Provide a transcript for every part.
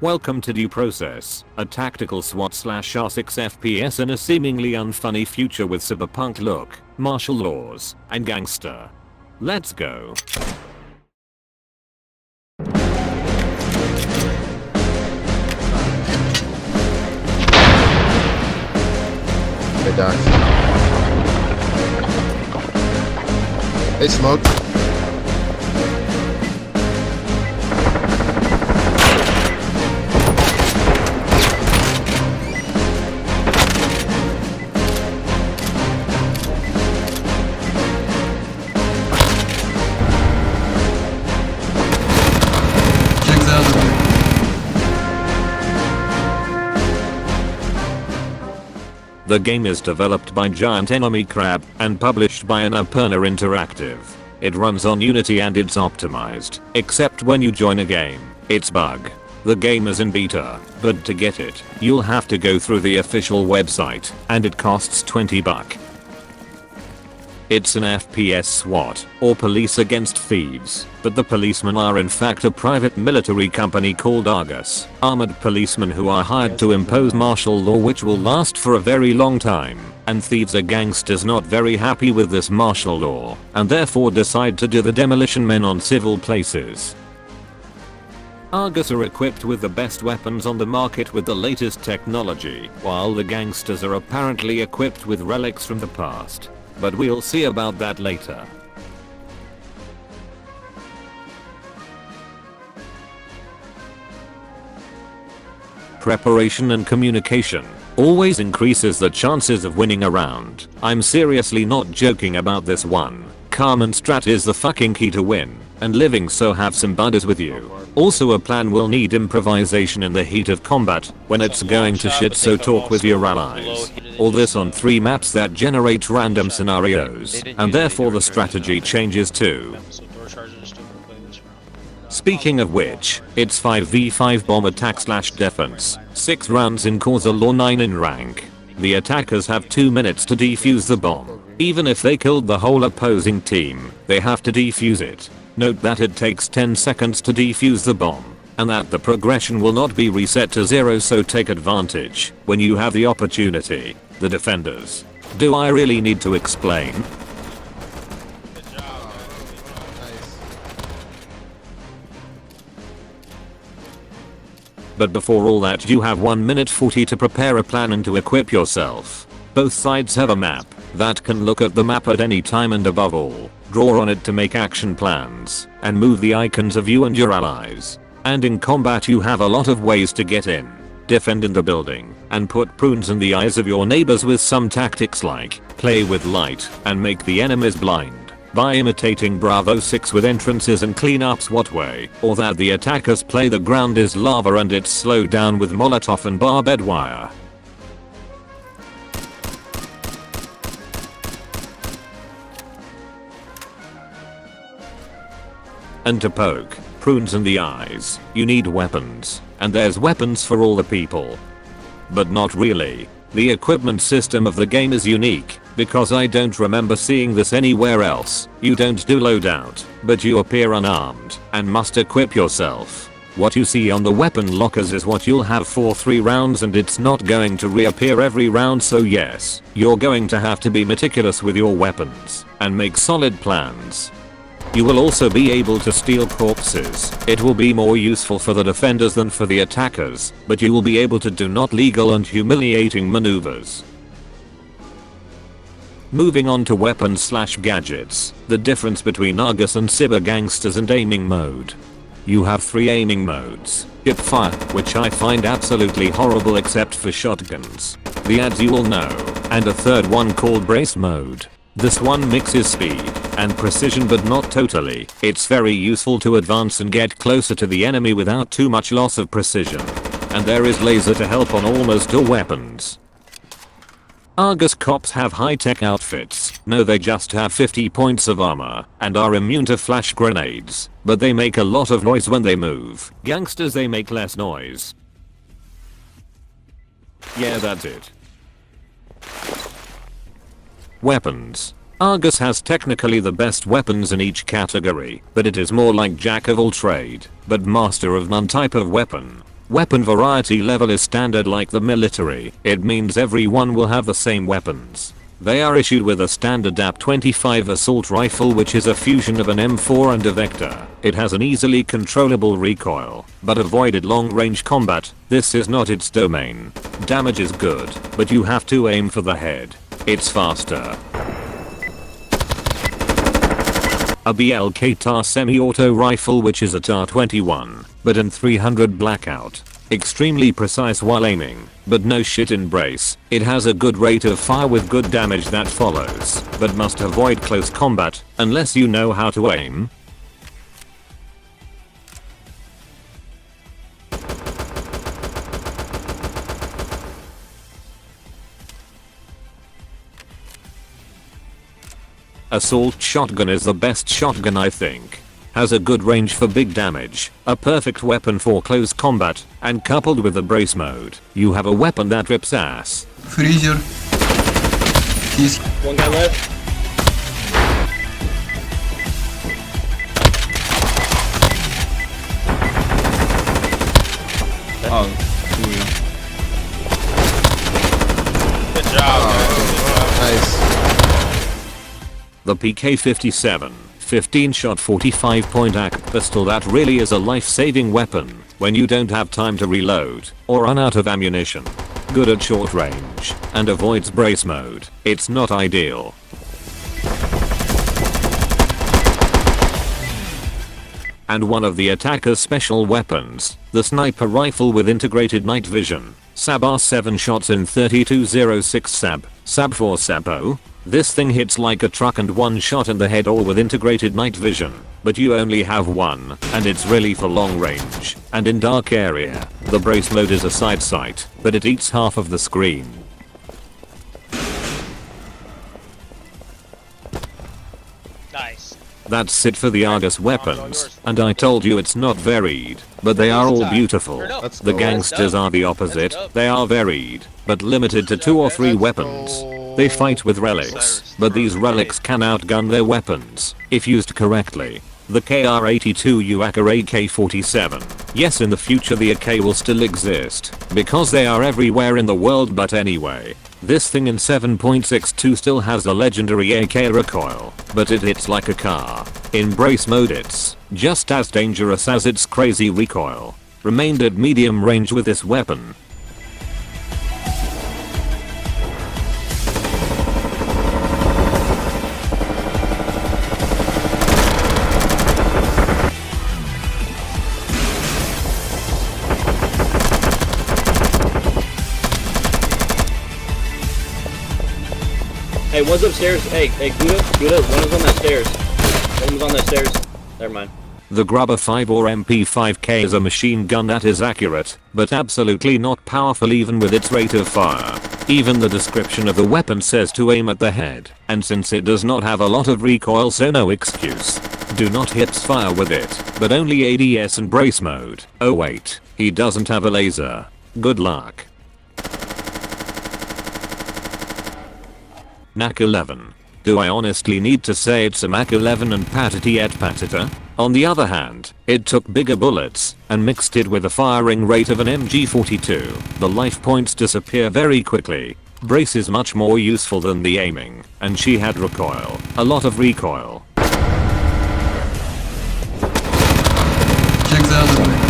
Welcome to Due Process, a tactical SWAT slash R6 FPS in a seemingly unfunny future with cyberpunk look, martial laws, and gangster. Let's go. Hey Doc. Hey Smoke. The game is developed by Giant Enemy Crab and published by Annapurna Interactive. It runs on Unity and it's optimized, except when you join a game, it's bug. The game is in beta, but to get it, you'll have to go through the official website, and it costs $20. It's an FPS SWAT, or police against thieves, but the policemen are in fact a private military company called Argus, armored policemen who are hired to impose martial law which will last for a very long time, and thieves are gangsters not very happy with this martial law, and therefore decide to do the demolition men on civil places. Argus are equipped with the best weapons on the market with the latest technology, while the gangsters are apparently equipped with relics from the past. But we'll see about that later. Preparation and communication always increases the chances of winning a round. I'm seriously not joking about this one. Calm and strat is the fucking key to win, and living so have some buddies with you. Also a plan will need improvisation in the heat of combat when it's going to shit, so talk with your allies. All this on 3 maps that generate random scenarios, and therefore the strategy changes too. Speaking of which, it's 5v5 bomb attack slash defense, 6 rounds in cause law, 9 in rank. The attackers have 2 minutes to defuse the bomb. Even if they killed the whole opposing team, they have to defuse it. Note that it takes 10 seconds to defuse the bomb, and that the progression will not be reset to 0, so take advantage when you have the opportunity. The defenders. Do I really need to explain? Good job. Nice. But before all that, you have 1 minute 40 to prepare a plan and to equip yourself. Both sides have a map that can look at the map at any time, and above all, draw on it to make action plans and move the icons of you and your allies. And in combat you have a lot of ways to get in, defend in the building, and put prunes in the eyes of your neighbors with some tactics like play with light and make the enemies blind by imitating Bravo 6 with entrances and cleanups what way, or that the attackers play the ground is lava and it's slowed down with Molotov and barbed wire. And to poke prunes in the eyes, you need weapons, and there's weapons for all the people. But not really. The equipment system of the game is unique, because I don't remember seeing this anywhere else. You don't do loadout, but you appear unarmed, and must equip yourself. What you see on the weapon lockers is what you'll have for 3 rounds, and it's not going to reappear every round, so yes, you're going to have to be meticulous with your weapons, and make solid plans. You will also be able to steal corpses. It will be more useful for the defenders than for the attackers, but you will be able to do not legal and humiliating maneuvers. Moving on to weapons slash gadgets, the difference between Argus and cyber gangsters and aiming mode. You have 3 aiming modes. Hip fire, which I find absolutely horrible except for shotguns. The ads you all know. And a third one called brace mode. This one mixes speed and precision but not totally. It's very useful to advance and get closer to the enemy without too much loss of precision. And there is laser to help on almost all weapons. Argus cops have high-tech outfits. No, they just have 50 points of armor and are immune to flash grenades, but they make a lot of noise when they move. Gangsters, they make less noise. Yeah, that's it. Weapons. Argus has technically the best weapons in each category, but it is more like jack of all trade, but master of none type of weapon. Weapon variety level is standard like the military. It means everyone will have the same weapons. They are issued with a standard AP-25 assault rifle, which is a fusion of an M4 and a Vector. It has an easily controllable recoil, but avoided long-range combat. This is not its domain. Damage is good, but you have to aim for the head. It's faster. A BLK TAR semi-auto rifle, which is a TAR 21, but in 300 blackout. Extremely precise while aiming, but no shit in brace. It has a good rate of fire with good damage that follows, but must avoid close combat, unless you know how to aim. Assault shotgun is the best shotgun, I think. Has a good range for big damage, a perfect weapon for close combat, and coupled with the brace mode, you have a weapon that rips ass. Freezer. He's One guy left. oh, Good job, guys. Good job. Nice. The PK-57, 15-shot 45-point AK pistol that really is a life-saving weapon when you don't have time to reload or run out of ammunition. Good at short range and avoids brace mode. It's not ideal. And one of the attacker's special weapons, the sniper rifle with integrated night vision. SAB 7 shots in 3206 SAB. SAB 4 SABO. This thing hits like a truck and one shot in the head, all with integrated night vision. But you only have one, and it's really for long range and in dark area. The brace mode is a side sight, but it eats half of the screen. Nice. That's it for the Argus weapons, and I told you it's not varied, but they are all beautiful. Let's The go. gangsters are the opposite. They are varied, but limited to 2 or 3 weapons. They fight with relics, but these relics can outgun their weapons if used correctly. The KR-82 UAKR AK-47. Yes, in the future the AK will still exist, because they are everywhere in the world, but anyway. This thing in 7.62 still has the legendary AK recoil, but it hits like a car. In brace mode it's just as dangerous as its crazy recoil. Remained at medium range with this weapon. Hey, one's upstairs. Hey, Gouda, one is on that stairs. One was on that stairs. Never mind. The Grubber 5 or MP5K is a machine gun that is accurate, but absolutely not powerful even with its rate of fire. Even the description of the weapon says to aim at the head, and since it does not have a lot of recoil, so no excuse. Do not hips fire with it, but only ADS and brace mode. Oh wait, he doesn't have a laser. Good luck. Mac 11. Do I honestly need to say it's a Mac 11 and patity et patata? On the other hand, it took bigger bullets and mixed it with a firing rate of an MG42. The life points disappear very quickly. Brace is much more useful than the aiming, and she had recoil. A lot of recoil. check the other way.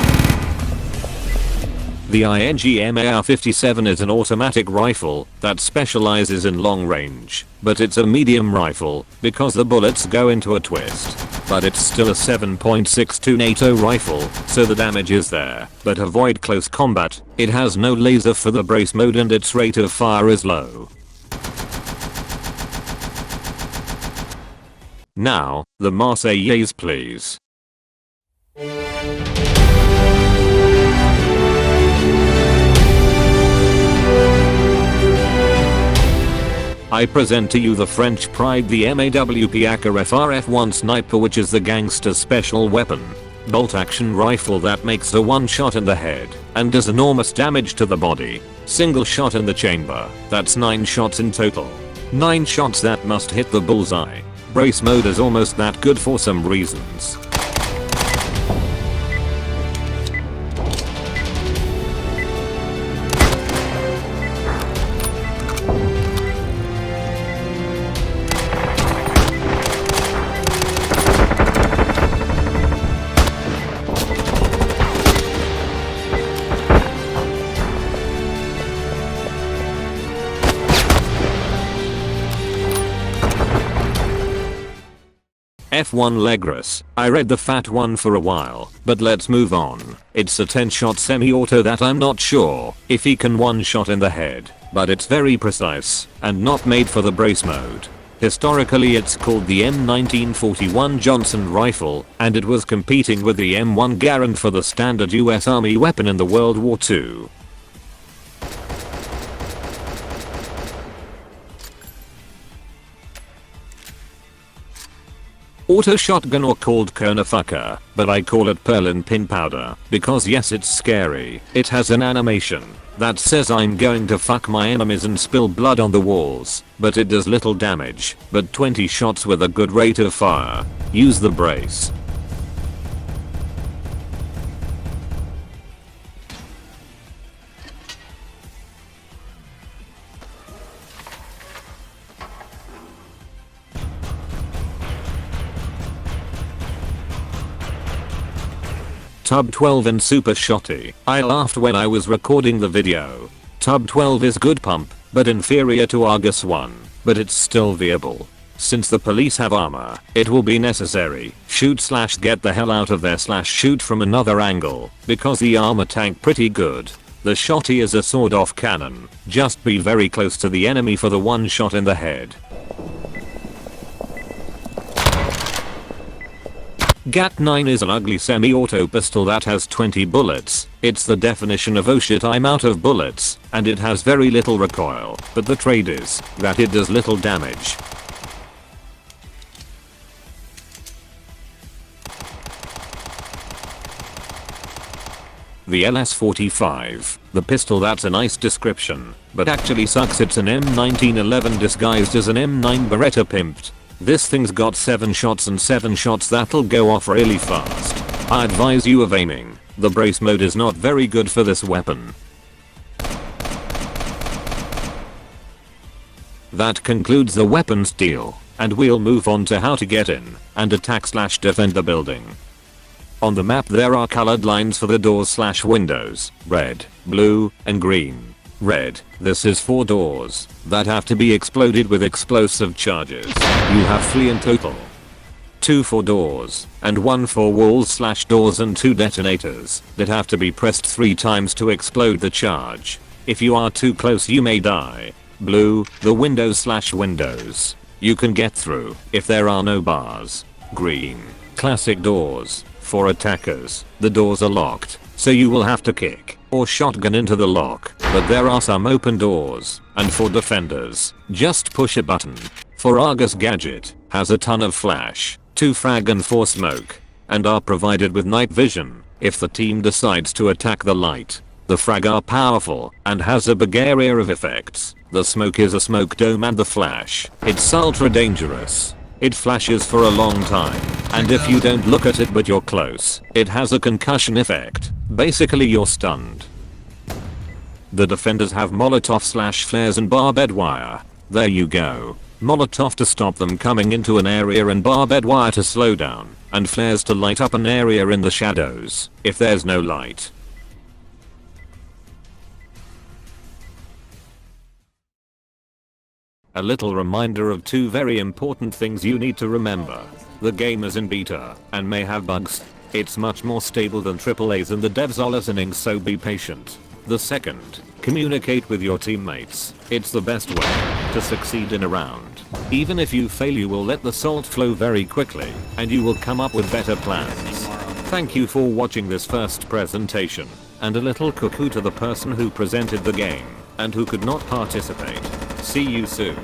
The ING MAR-57 is an automatic rifle that specializes in long range, but it's a medium rifle because the bullets go into a twist. but it's still a 7.62 NATO rifle, so the damage is there, but avoid close combat. It has no laser for the brace mode and its rate of fire is low. Now, the Marseillaise please. I present to you the French pride, the MAWP FRF1 sniper, which is the gangster's special weapon. Bolt action rifle that makes a one shot in the head and does enormous damage to the body. Single shot in the chamber, that's 9 shots in total. 9 shots that must hit the bullseye. Brace mode is almost that good for some reasons. F1 Legris. I read the fat one for a while, but let's move on. It's a 10-shot semi-auto that I'm not sure if he can one shot in the head, but it's very precise and not made for the brace mode. Historically it's called the M1941 Johnson rifle, and it was competing with the M1 Garand for the standard US Army weapon in the World War II. Auto shotgun, or called Kernerfucker, but I call it Perlin pin powder because yes, it's scary. It has an animation that says I'm going to fuck my enemies and spill blood on the walls, but it does little damage, but 20 shots with a good rate of fire. Use the brace. Tub 12 and super shotty. I laughed when I was recording the video. Tub 12 is good pump, but inferior to Argus 1, but it's still viable. Since the police have armor, it will be necessary shoot/get the hell out of there/shoot from another angle, because the armor tank pretty good. The shotty is a sawed-off cannon. Just be very close to the enemy for the one shot in the head. Gat9 is an ugly semi-auto pistol that has 20 bullets. It's the definition of oh shit, I'm out of bullets, and it has very little recoil, but the trade is that it does little damage. The LS45, the pistol, that's a nice description, but actually sucks. It's an M1911 disguised as an M9 Beretta pimped. This thing's got 7 shots, and 7 shots that'll go off really fast. I advise you of aiming. The brace mode is not very good for this weapon. That concludes the weapons deal, and we'll move on to how to get in and attack/defend the building. On the map there are colored lines for the doors/windows, red, blue, and green. Red, this is 4 doors that have to be exploded with explosive charges. You have 3 in total. 2 for doors, and 1 for walls/doors, and 2 detonators that have to be pressed 3 times to explode the charge. If you are too close you may die. Blue, the windows/windows. You can get through if there are no bars. Green, classic doors. For attackers, the doors are locked, so you will have to kick or shotgun into the lock, but there are some open doors. And for defenders, just push a button. For Argus Gadget, has a ton of flash, 2 frag and 4 smoke, and are provided with night vision if the team decides to attack the light. The frag are powerful and has a big area of effects. The smoke is a smoke dome, and the flash, it's ultra dangerous. It flashes for a long time, and if you don't look at it but you're close, it has a concussion effect. Basically you're stunned. The defenders have Molotov/flares and barbed wire. There you go. Molotov to stop them coming into an area, and barbed wire to slow down, and flares to light up an area in the shadows if there's no light. A little reminder of 2 very important things you need to remember. The game is in beta and may have bugs. It's much more stable than AAAs and the devs are listening, so be patient. The second, communicate with your teammates. It's the best way to succeed in a round. Even if you fail, you will let the salt flow very quickly and you will come up with better plans. Thank you for watching this first presentation, and a little cuckoo to the person who presented the game and who could not participate. See you soon.